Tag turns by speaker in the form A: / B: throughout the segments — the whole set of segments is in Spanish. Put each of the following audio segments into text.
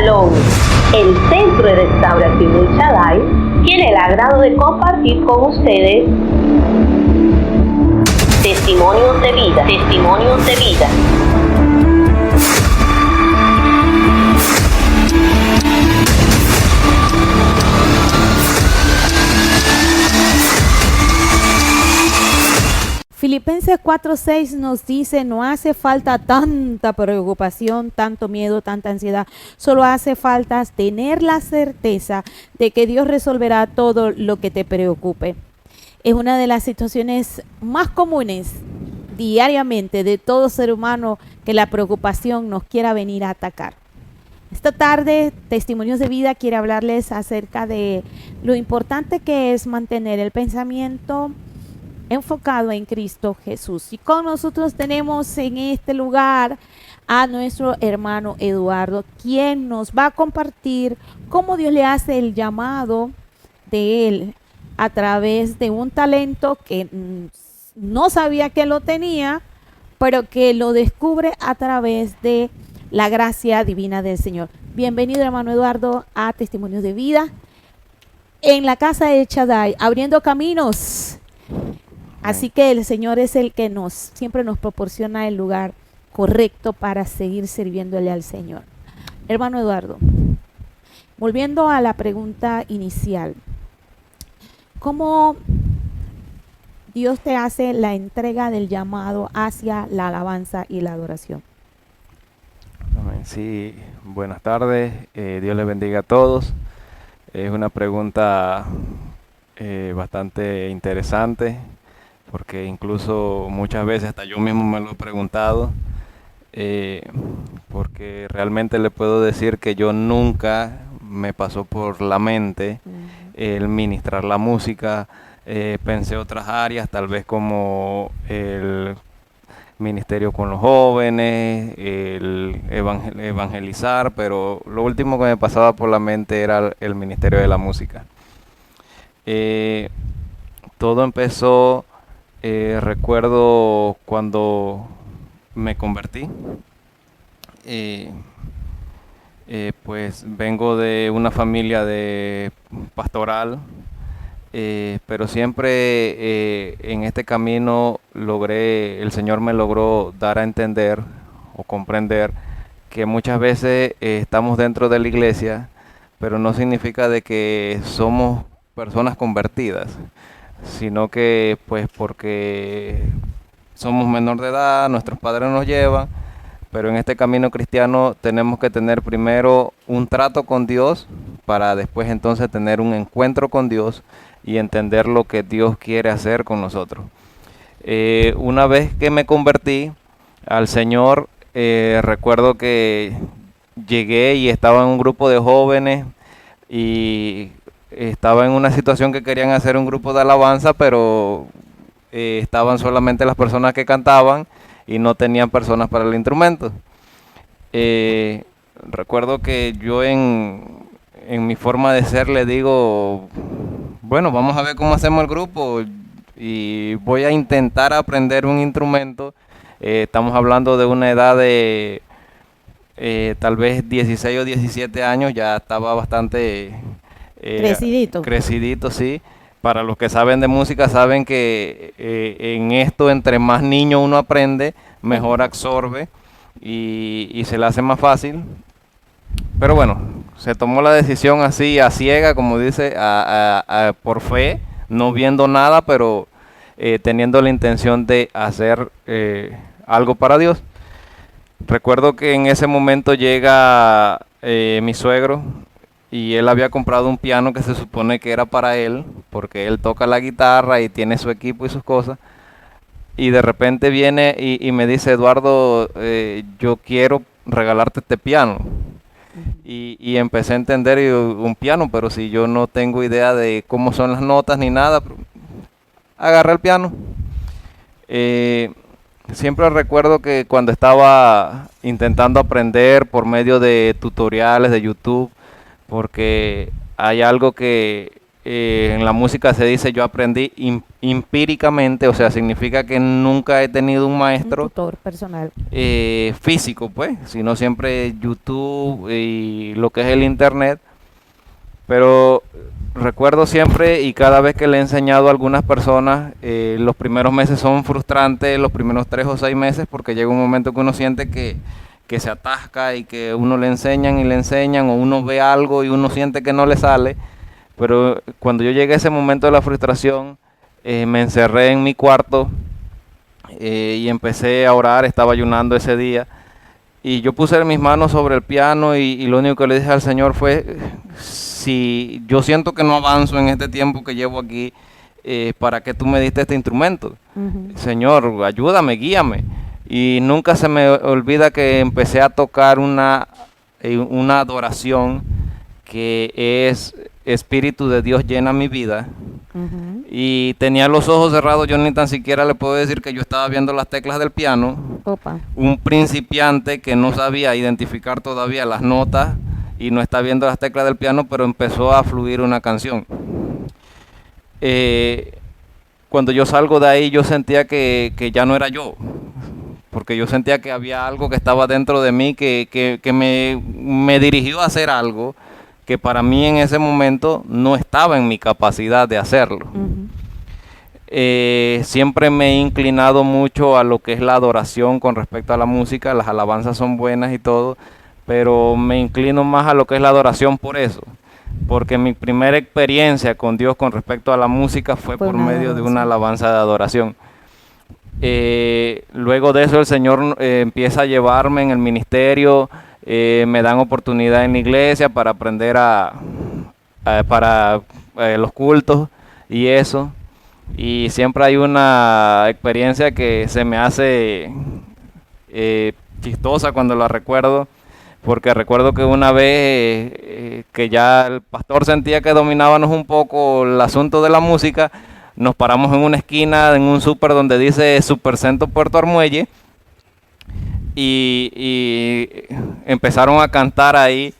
A: Shalom, el Centro de Restauración El Shaddai, tiene el agrado de compartir con ustedes testimonios de vida, testimonios de vida.
B: Filipenses 4:6 nos dice, no hace falta tanta preocupación, tanto miedo, tanta ansiedad. Solo hace falta tener la certeza de que Dios resolverá todo lo que te preocupe. Es una de las situaciones más comunes diariamente de todo ser humano, que la preocupación nos quiera venir a atacar. Esta tarde, Testimonios de Vida quiere hablarles acerca de lo importante que es mantener el pensamiento enfocado en Cristo Jesús. Y con nosotros tenemos en este lugar a nuestro hermano Eduardo, quien nos va a compartir cómo Dios le hace el llamado de él a través de un talento que no sabía que lo tenía, pero que lo descubre a través de la gracia divina del Señor. Bienvenido, hermano Eduardo, a Testimonios de Vida en la casa de Shaddai, abriendo caminos. Así que el Señor es el que siempre nos proporciona el lugar correcto para seguir sirviéndole al Señor. Hermano Eduardo, volviendo a la pregunta inicial, ¿cómo Dios te hace la entrega del llamado hacia la alabanza y la adoración?
C: Sí, buenas tardes, Dios les bendiga a todos. Es una pregunta bastante interesante, porque incluso muchas veces hasta yo mismo me lo he preguntado, porque realmente le puedo decir que yo nunca me pasó por la mente el ministrar la música. Pensé otras áreas, tal vez como el ministerio con los jóvenes, el evangelizar, pero lo último que me pasaba por la mente era el ministerio de la música. Todo empezó, recuerdo cuando me convertí. Pues vengo de una familia de pastoral, pero siempre en este camino el Señor me logró dar a entender o comprender que muchas veces estamos dentro de la iglesia, pero no significa de que somos personas convertidas, sino que pues porque somos menor de edad, nuestros padres nos llevan, pero en este camino cristiano tenemos que tener primero un trato con Dios para después entonces tener un encuentro con Dios y entender lo que Dios quiere hacer con nosotros. Una vez que me convertí al Señor, recuerdo que llegué y estaba en un grupo de jóvenes y estaba en una situación que querían hacer un grupo de alabanza, pero estaban solamente las personas que cantaban y no tenían personas para el instrumento. Recuerdo que yo en mi forma de ser le digo, bueno, vamos a ver cómo hacemos el grupo y voy a intentar aprender un instrumento. Estamos hablando de una edad de tal vez 16 o 17 años, ya estaba bastante crecidito, sí. Para los que saben de música saben que en esto, entre más niño uno aprende, mejor absorbe y se le hace más fácil. Pero bueno, se tomó la decisión así a ciega, como dice, por fe, no viendo nada, pero teniendo la intención de hacer algo para Dios. Recuerdo que en ese momento llega mi suegro, y él había comprado un piano que se supone que era para él, porque él toca la guitarra y tiene su equipo y sus cosas. Y de repente viene y me dice, Eduardo, yo quiero regalarte este piano. Y empecé a entender un piano, pero si yo no tengo idea de cómo son las notas ni nada, agarré el piano. Siempre recuerdo que cuando estaba intentando aprender por medio de tutoriales de YouTube, porque hay algo que en la música se dice yo aprendí empíricamente, o sea, significa que nunca he tenido un
B: Un
C: maestro
B: tutor personal.
C: físico, pues, sino siempre YouTube y lo que es el internet. Pero recuerdo siempre y cada vez que le he enseñado a algunas personas, los primeros meses son frustrantes, los primeros 3 o 6 meses, porque llega un momento que uno siente que se atasca y que uno le enseñan y le enseñan, o uno ve algo y uno siente que no le sale. Pero cuando yo llegué a ese momento de la frustración, me encerré en mi cuarto y empecé a orar, estaba ayunando ese día. Y yo puse mis manos sobre el piano y lo único que le dije al Señor fue, si yo siento que no avanzo en este tiempo que llevo aquí, ¿para qué tú me diste este instrumento?
B: Ujú.
C: Señor, ayúdame, guíame. Y nunca se me olvida que empecé a tocar una adoración que es Espíritu de Dios llena mi vida.
B: Ujú.
C: Y tenía los ojos cerrados, yo ni tan siquiera le puedo decir que yo estaba viendo las teclas del piano.
B: Opa.
C: Un principiante que no sabía identificar todavía las notas y no está viendo las teclas del piano, pero empezó a fluir una canción. Eh, Cuando yo salgo de ahí, yo sentía que ya no era yo, porque yo sentía que había algo que estaba dentro de mí que me dirigió a hacer algo que para mí en ese momento no estaba en mi capacidad de hacerlo.
B: Ujú.
C: Siempre me he inclinado mucho a lo que es la adoración con respecto a la música. Las alabanzas son buenas y todo, pero me inclino más a lo que es la adoración por eso, porque mi primera experiencia con Dios con respecto a la música fue
B: Fue
C: por
B: una
C: medio de una
B: adoración.
C: alabanza de adoración. Luego de eso el Señor empieza a llevarme en el ministerio, me dan oportunidad en la iglesia para aprender para los cultos y eso. Y siempre hay una experiencia que se me hace chistosa cuando la recuerdo, porque recuerdo que una vez que ya el pastor sentía que dominábamos un poco el asunto de la música, nos paramos en una esquina, en un súper donde dice Supercentro Puerto Armuelle, y empezaron a cantar ahí,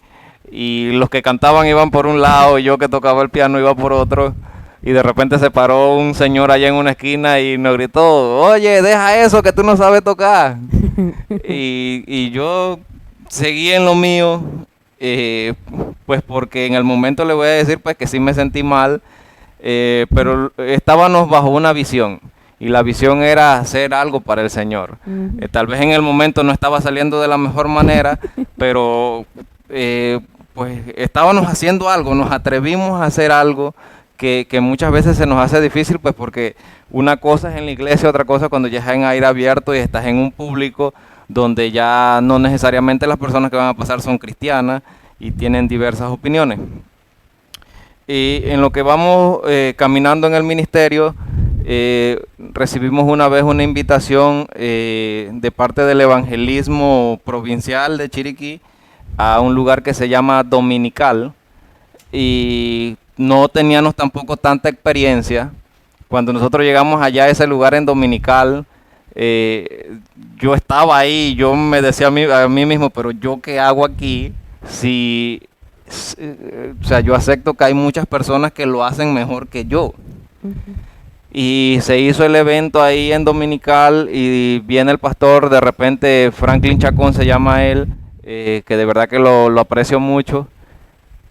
C: y los que cantaban iban por un lado, y yo que tocaba el piano iba por otro, y de repente se paró un señor allá en una esquina y nos gritó, oye, deja eso que tú no sabes tocar. Y yo seguí en lo mío, pues porque en el momento le voy a decir pues que sí me sentí mal, pero estábamos bajo una visión y la visión era hacer algo para el Señor.
B: Ujú.
C: Tal vez en el momento no estaba saliendo de la mejor manera, pero pues estábamos haciendo algo, nos atrevimos a hacer algo que muchas veces se nos hace difícil, pues porque una cosa es en la iglesia, otra cosa cuando ya es en aire abierto y estás en un público donde ya no necesariamente las personas que van a pasar son cristianas y tienen diversas opiniones. Y en lo que vamos caminando en el ministerio, recibimos una vez una invitación de parte del evangelismo provincial de Chiriquí a un lugar que se llama Dominical, y no teníamos tampoco tanta experiencia. Cuando nosotros llegamos allá a ese lugar en Dominical, yo estaba ahí, yo me decía a mí mismo, pero yo qué hago aquí si, o sea, yo acepto que hay muchas personas que lo hacen mejor que yo.
B: Ujú.
C: Y se hizo el evento ahí en Dominical y viene el pastor, de repente Franklin Chacón se llama él, que de verdad que lo aprecio mucho,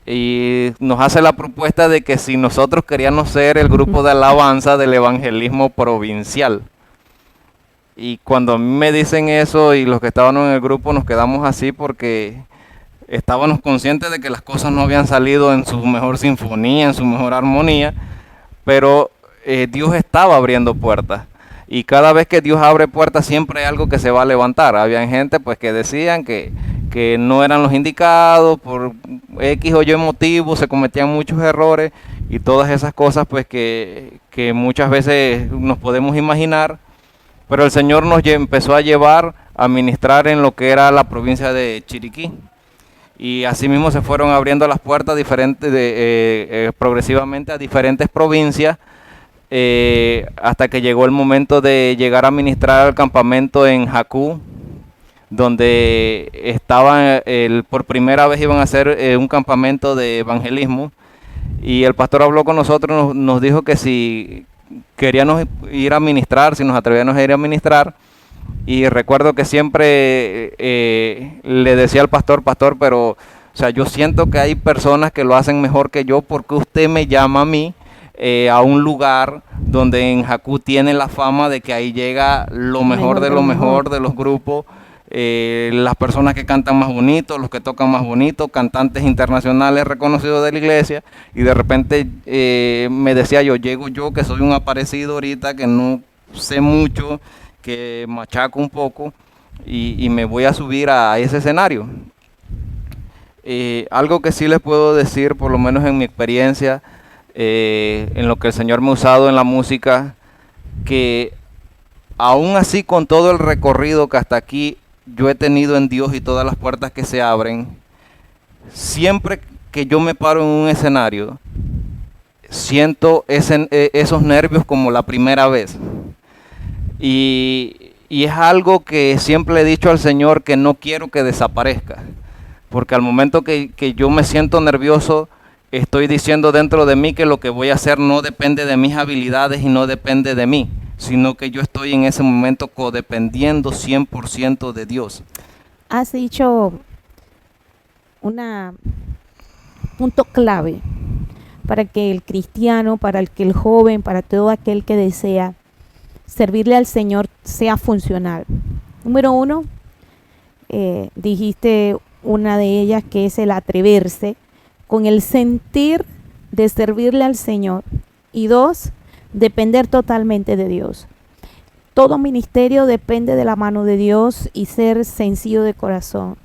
C: y nos hace la propuesta de que si nosotros queríamos ser el grupo de alabanza del evangelismo provincial. Y cuando a mí me dicen eso y los que estaban en el grupo nos quedamos así porque estábamos conscientes de que las cosas no habían salido en su mejor sinfonía, en su mejor armonía, pero Dios estaba abriendo puertas. Y cada vez que Dios abre puertas siempre hay algo que se va a levantar. Había gente pues que decían que no eran los indicados, por X o Y motivos, se cometían muchos errores y todas esas cosas pues que muchas veces nos podemos imaginar. Pero el Señor nos empezó a llevar a ministrar en lo que era la provincia de Chiriquí. Y así mismo se fueron abriendo las puertas progresivamente a diferentes provincias, hasta que llegó el momento de llegar a ministrar al campamento en Jacú, donde estaban, por primera vez iban a hacer un campamento de evangelismo. Y el pastor habló con nosotros, nos dijo que si queríamos ir a ministrar, si nos atrevíamos a ir a ministrar. Y recuerdo que siempre le decía al pastor, pastor, pero o sea, yo siento que hay personas que lo hacen mejor que yo, porque usted me llama a mí a un lugar donde en Jacú tiene la fama de que ahí llega lo mejor de lo mejor de los grupos, las personas que cantan más bonito, los que tocan más bonito, cantantes internacionales reconocidos de la iglesia, y de repente me decía llego yo que soy un aparecido ahorita, que no sé mucho, que machaco un poco, y me voy a subir a ese escenario. Algo que sí les puedo decir, por lo menos en mi experiencia, en lo que el Señor me ha usado en la música, que aún así, con todo el recorrido que hasta aquí yo he tenido en Dios y todas las puertas que se abren, siempre que yo me paro en un escenario, siento esos nervios como la primera vez. Y es algo que siempre le he dicho al Señor, que no quiero que desaparezca. Porque al momento que yo me siento nervioso, estoy diciendo dentro de mí que lo que voy a hacer no depende de mis habilidades y no depende de mí, sino que yo estoy en ese momento codependiendo 100% de Dios.
B: Has dicho un punto clave para que el cristiano, para el que el joven, para todo aquel que desea servirle al Señor sea funcional. Número uno, dijiste una de ellas, que es el atreverse con el sentir de servirle al Señor. Y dos, depender totalmente de Dios. Todo ministerio depende de la mano de Dios y ser sencillo de corazón,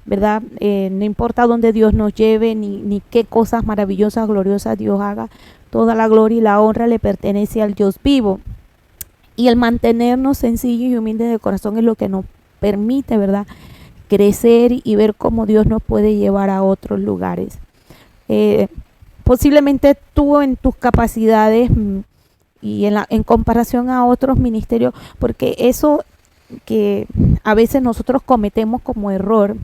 B: ¿verdad? No importa dónde Dios nos lleve, ni qué cosas maravillosas, gloriosas Dios haga, toda la gloria y la honra le pertenece al Dios vivo. Y el mantenernos sencillos y humildes de corazón es lo que nos permite, ¿verdad?, crecer y ver cómo Dios nos puede llevar a otros lugares. Posiblemente tú, en tus capacidades y en comparación a otros ministerios, porque eso que a veces nosotros cometemos como error,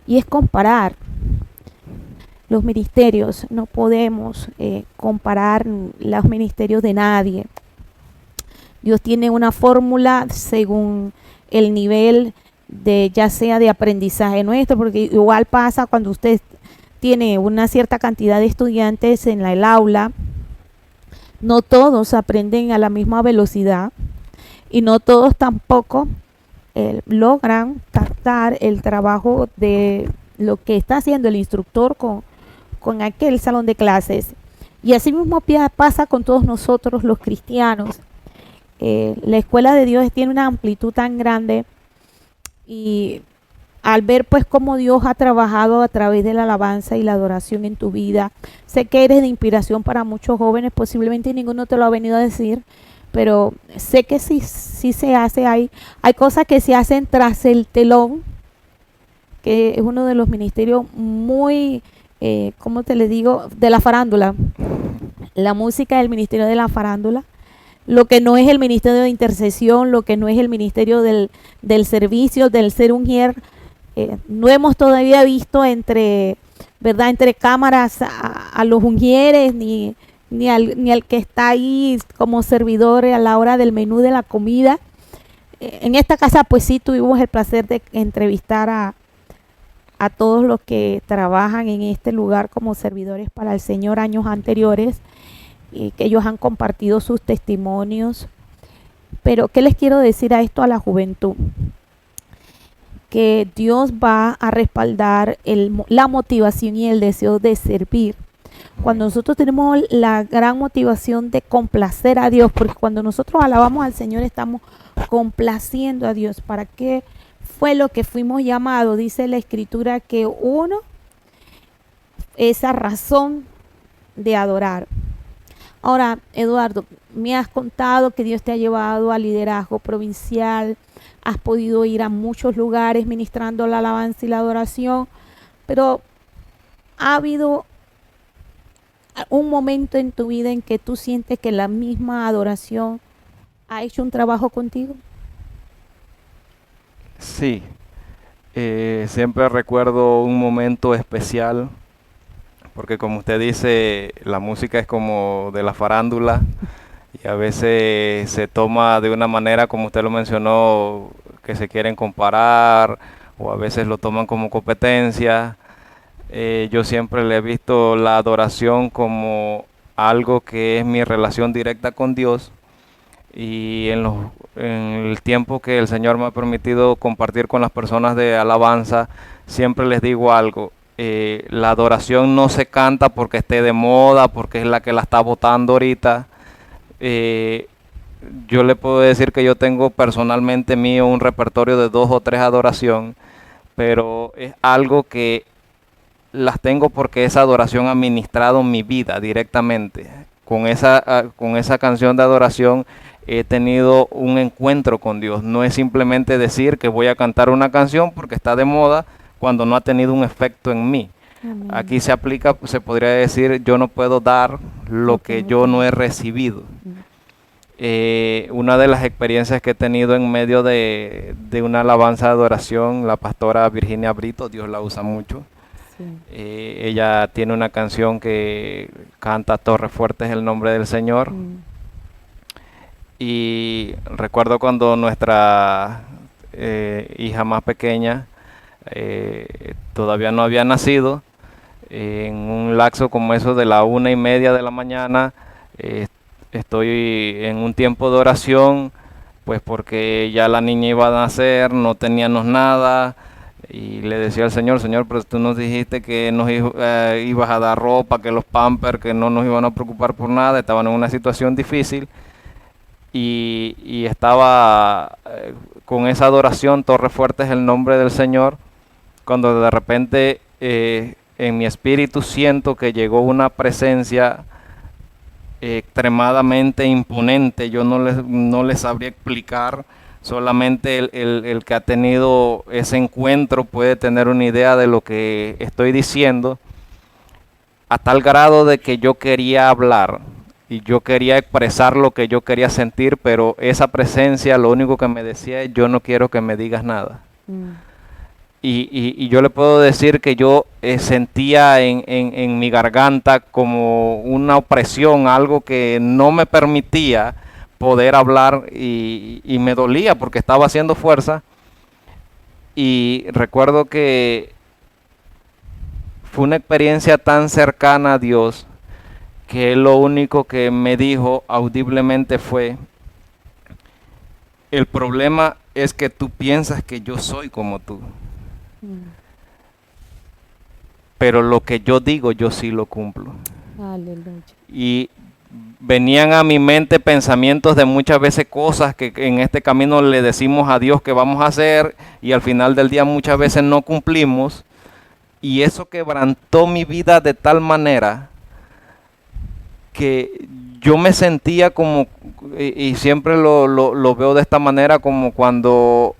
B: y es comparar los ministerios. No podemos comparar los ministerios de nadie. Dios tiene una fórmula según el nivel de, ya sea de aprendizaje nuestro, porque igual pasa cuando usted tiene una cierta cantidad de estudiantes en el aula. No todos aprenden a la misma velocidad y no todos tampoco logran captar el trabajo de lo que está haciendo el instructor con aquel salón de clases. Y así mismo pasa con todos nosotros los cristianos. La escuela de Dios tiene una amplitud tan grande, y al ver pues cómo Dios ha trabajado a través de la alabanza y la adoración en tu vida, sé que eres de inspiración para muchos jóvenes, posiblemente ninguno te lo ha venido a decir, pero sé que sí se hace. Hay cosas que se hacen tras el telón, que es uno de los ministerios muy, ¿cómo te le digo?, de la farándula. La música es el ministerio de la farándula. Lo que no es el ministerio de intercesión, lo que no es el ministerio del servicio, del ser ujier, no hemos todavía visto entre cámaras a los ujieres, ni al que está ahí como servidor a la hora del menú de la comida. En esta casa pues sí tuvimos el placer de entrevistar a todos los que trabajan en este lugar como servidores para el Señor años anteriores, y que ellos han compartido sus testimonios. Pero ¿qué les quiero decir a esto, a la juventud? Que Dios va a respaldar la motivación y el deseo de servir. Cuando nosotros tenemos la gran motivación de complacer a Dios, porque cuando nosotros alabamos al Señor estamos complaciendo a Dios. ¿Para qué fue lo que fuimos llamados? Dice la Escritura que uno, esa razón de adorar. Ahora, Eduardo, me has contado que Dios te ha llevado al liderazgo provincial, has podido ir a muchos lugares ministrando la alabanza y la adoración, pero ¿ha habido un momento en tu vida en que tú sientes que la misma adoración ha hecho un trabajo contigo?
C: Sí, siempre recuerdo un momento especial porque como usted dice, la música es como de la farándula y a veces se toma de una manera, como usted lo mencionó, que se quieren comparar o a veces lo toman como competencia. Yo siempre le he visto la adoración como algo que es mi relación directa con Dios y en el tiempo que el Señor me ha permitido compartir con las personas de alabanza, siempre les digo algo. La adoración no se canta porque esté de moda, porque es la que la está botando ahorita. Eh, yo le puedo decir que yo tengo personalmente mío un repertorio de 2 o 3 adoración, pero es algo que las tengo porque esa adoración ha ministrado mi vida directamente. Con esa canción de adoración he tenido un encuentro con Dios. No es simplemente decir que voy a cantar una canción porque está de moda cuando no ha tenido un efecto en mí.
B: Amén.
C: Aquí se aplica, se podría decir, yo no puedo dar lo que yo no he recibido. Una de las experiencias que he tenido en medio de una alabanza de adoración, la pastora Virginia Brito, Dios la usa mucho.
B: Sí.
C: Ella tiene una canción que canta Torre Fuerte es el nombre del Señor. Y recuerdo cuando nuestra hija más pequeña todavía no había nacido, en un lapso como eso de la 1:30 de la mañana, estoy en un tiempo de oración, pues porque ya la niña iba a nacer, no teníamos nada, y le decía al Señor, Señor, pero tú nos dijiste que nos ibas a dar ropa, que los pampers, que no nos iban a preocupar por nada, estaban en una situación difícil, y estaba con esa adoración, Torre Fuerte es el nombre del Señor, cuando de repente en mi espíritu siento que llegó una presencia extremadamente imponente. Yo no les sabría explicar, solamente el que ha tenido ese encuentro puede tener una idea de lo que estoy diciendo, a tal grado de que yo quería hablar y yo quería expresar lo que yo quería sentir, pero esa presencia lo único que me decía es: yo no quiero que me digas nada. Y yo le puedo decir que yo sentía en mi garganta como una opresión, algo que no me permitía poder hablar, y me dolía porque estaba haciendo fuerza. Y recuerdo que fue una experiencia tan cercana a Dios que lo único que me dijo audiblemente fue: el problema es que tú piensas que yo soy como tú. Pero lo que yo digo, yo sí lo cumplo.
B: Aleluya.
C: Y venían a mi mente pensamientos de muchas veces cosas que en este camino le decimos a Dios que vamos a hacer y al final del día muchas veces no cumplimos. Y eso quebrantó mi vida de tal manera que yo me sentía como, y siempre lo veo de esta manera, como cuando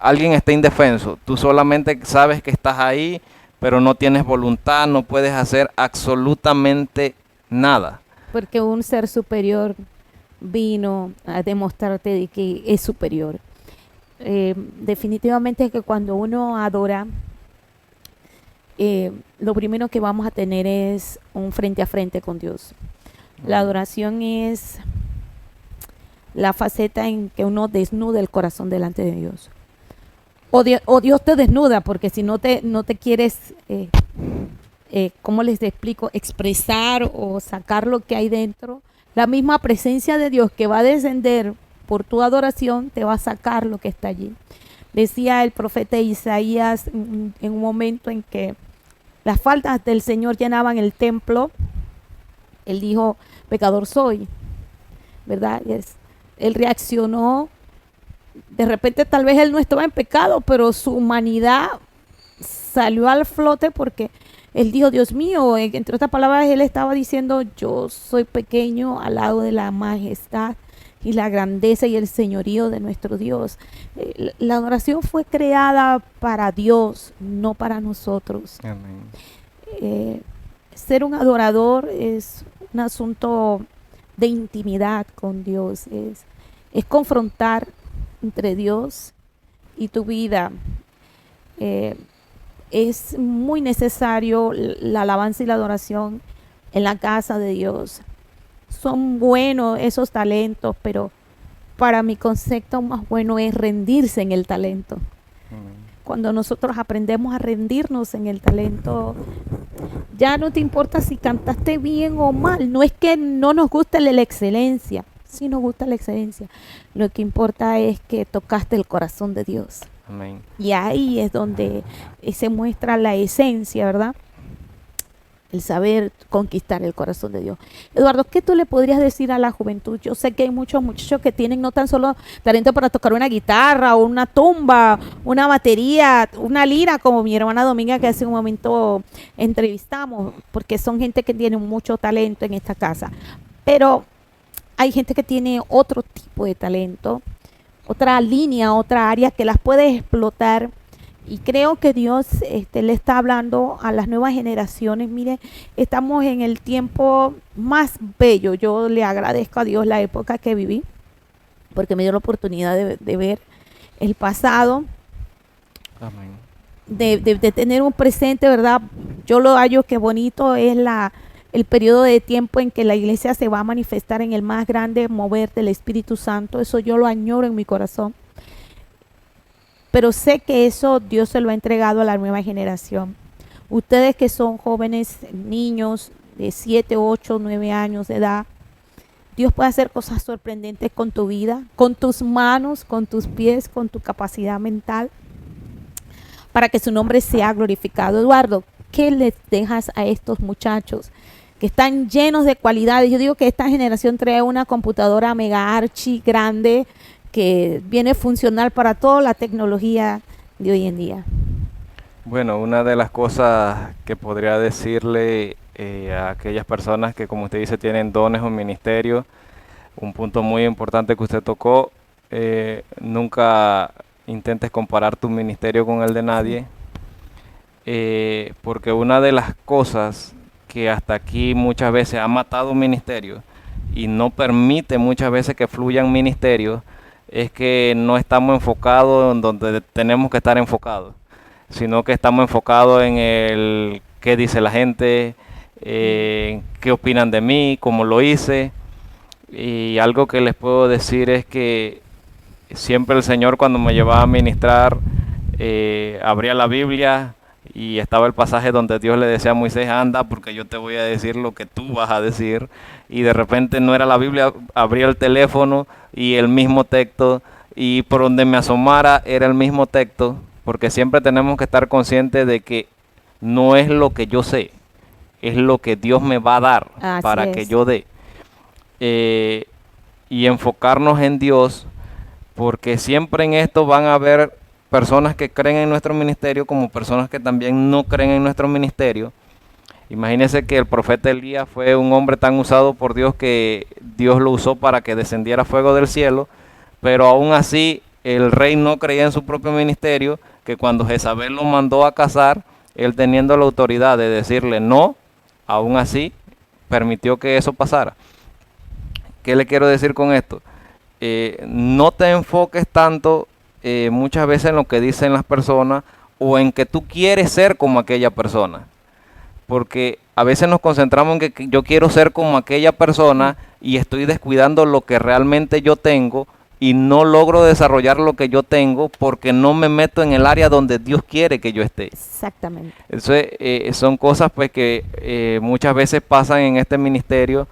C: alguien está indefenso. Tú solamente sabes que estás ahí, pero no tienes voluntad, no puedes hacer absolutamente nada.
B: Porque un ser superior vino a demostrarte de que es superior. Definitivamente que cuando uno adora, lo primero que vamos a tener es un frente a frente con Dios. La adoración es la faceta en que uno desnuda el corazón delante de Dios. O Dios te desnuda, porque si no te quieres, ¿cómo les explico? Expresar o sacar lo que hay dentro. La misma presencia de Dios que va a descender por tu adoración te va a sacar lo que está allí. Decía el profeta Isaías en un momento en que las faltas del Señor llenaban el templo. Él dijo: pecador soy, ¿verdad? Él reaccionó. De repente tal vez él no estaba en pecado, pero su humanidad salió al flote porque él dijo: Dios mío, entre otras palabras, él estaba diciendo: yo soy pequeño al lado de la majestad y la grandeza y el señorío de nuestro Dios. La adoración fue creada para Dios, no para nosotros.
C: Amén.
B: Ser un adorador es un asunto de intimidad con Dios, es confrontar entre Dios y tu vida. es muy necesario la alabanza y la adoración en la casa de Dios. Son buenos esos talentos, pero para mi concepto más bueno es rendirse en el talento. Cuando nosotros aprendemos a rendirnos en el talento, ya no te importa si cantaste bien o mal. No es que no nos guste la excelencia, sí nos gusta la excelencia. Lo que importa es que tocaste el corazón de Dios.
C: Amén.
B: Y ahí es donde se muestra la esencia, ¿verdad? El saber conquistar el corazón de Dios. Eduardo, ¿qué tú le podrías decir a la juventud? Yo sé que hay muchos muchachos que tienen no tan solo talento para tocar una guitarra o una tumba, una batería, una lira, como mi hermana Dominga, que hace un momento entrevistamos, porque son gente que tiene mucho talento en esta casa. Pero hay gente que tiene otro tipo de talento, otra línea, otra área que las puede explotar. Y creo que Dios le está hablando a las nuevas generaciones. Mire, estamos en el tiempo más bello. Yo le agradezco a Dios la época que viví, porque me dio la oportunidad de ver el pasado,
C: Amén.
B: de tener un presente, ¿verdad? Yo lo hallo que bonito es el periodo de tiempo en que la iglesia se va a manifestar en el más grande mover del Espíritu Santo. Eso yo lo añoro en mi corazón. Pero sé que eso Dios se lo ha entregado a la nueva generación. Ustedes que son jóvenes, niños de 7, 8, 9 años de edad, Dios puede hacer cosas sorprendentes con tu vida, con tus manos, con tus pies, con tu capacidad mental, para que su nombre sea glorificado. Eduardo, ¿qué les dejas a estos muchachos que están llenos de cualidades? Yo digo que esta generación trae una computadora mega archi grande, que viene funcional para toda la tecnología de hoy en día.
C: Bueno, una de las cosas que podría decirle a aquellas personas que, como usted dice, tienen dones o ministerios, un punto muy importante que usted tocó, nunca intentes comparar tu ministerio con el de nadie, porque una de las cosas que hasta aquí muchas veces ha matado un ministerio y no permite muchas veces que fluyan ministerios, es que no estamos enfocados en donde tenemos que estar enfocados, sino que estamos enfocados en el qué dice la gente, qué opinan de mí, cómo lo hice. Y algo que les puedo decir es que siempre el Señor, cuando me llevaba a ministrar, abría la Biblia y estaba el pasaje donde Dios le decía a Moisés: anda, porque yo te voy a decir lo que tú vas a decir. Y de repente no era la Biblia, abría el teléfono y el mismo texto, y por donde me asomara era el mismo texto, porque siempre tenemos que estar conscientes de que no es lo que yo sé, es lo que Dios me va a dar para que yo dé. Y enfocarnos en Dios, porque siempre en esto van a haber personas que creen en nuestro ministerio como personas que también no creen en nuestro ministerio. Imagínense que el profeta Elías fue un hombre tan usado por Dios que Dios lo usó para que descendiera fuego del cielo, pero aún así el rey no creía en su propio ministerio, que cuando Jezabel lo mandó a cazar, él teniendo la autoridad de decirle no, aún así permitió que eso pasara. ¿Qué le quiero decir con esto? No te enfoques tanto muchas veces en lo que dicen las personas o en que tú quieres ser como aquella persona, porque a veces nos concentramos en que yo quiero ser como aquella persona y estoy descuidando lo que realmente yo tengo y no logro desarrollar lo que yo tengo porque no me meto en el área donde Dios quiere que yo esté.
B: Exactamente.
C: Entonces, son cosas pues que muchas veces pasan en este ministerio,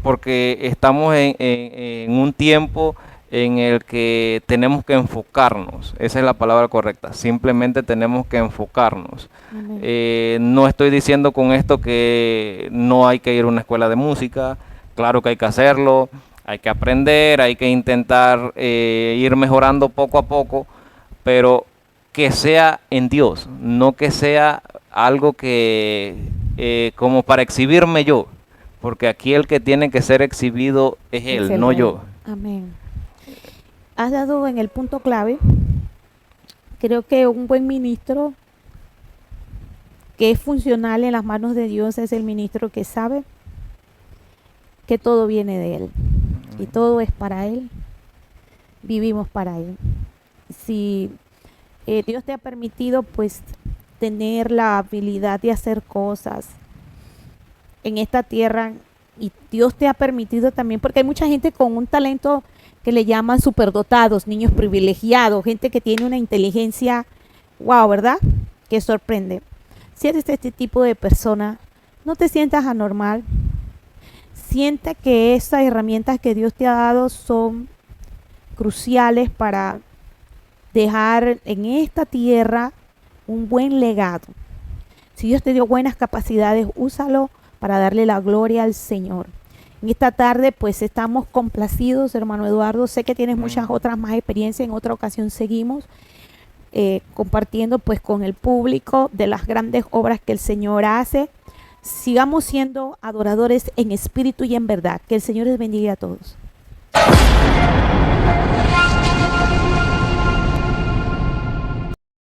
C: porque estamos en un tiempo en el que tenemos que enfocarnos. Esa es la palabra correcta. Simplemente tenemos que enfocarnos. No estoy diciendo con esto que no hay que ir a una escuela de música. Claro que hay que hacerlo, hay que aprender, hay que intentar ir mejorando poco a poco, pero que sea en Dios, no que sea algo que como para exhibirme yo, porque aquí el que tiene que ser exhibido es Él, no yo.
B: Amén. Has dado en el punto clave. Creo que un buen ministro que es funcional en las manos de Dios es el ministro que sabe que todo viene de Él y todo es para Él. Vivimos para Él. Si Dios te ha permitido pues tener la habilidad de hacer cosas en esta tierra, y Dios te ha permitido también, porque hay mucha gente con un talento que le llaman superdotados, niños privilegiados, gente que tiene una inteligencia, wow, ¿verdad? Que sorprende. Si eres este tipo de persona, no te sientas anormal. Siente que esas herramientas que Dios te ha dado son cruciales para dejar en esta tierra un buen legado. Si Dios te dio buenas capacidades, úsalo para darle la gloria al Señor. En esta tarde pues estamos complacidos, hermano Eduardo. Sé que tienes muchas otras más experiencias. En otra ocasión seguimos compartiendo pues con el público de las grandes obras que el Señor hace. Sigamos siendo adoradores en espíritu y en verdad. Que el Señor les bendiga a todos.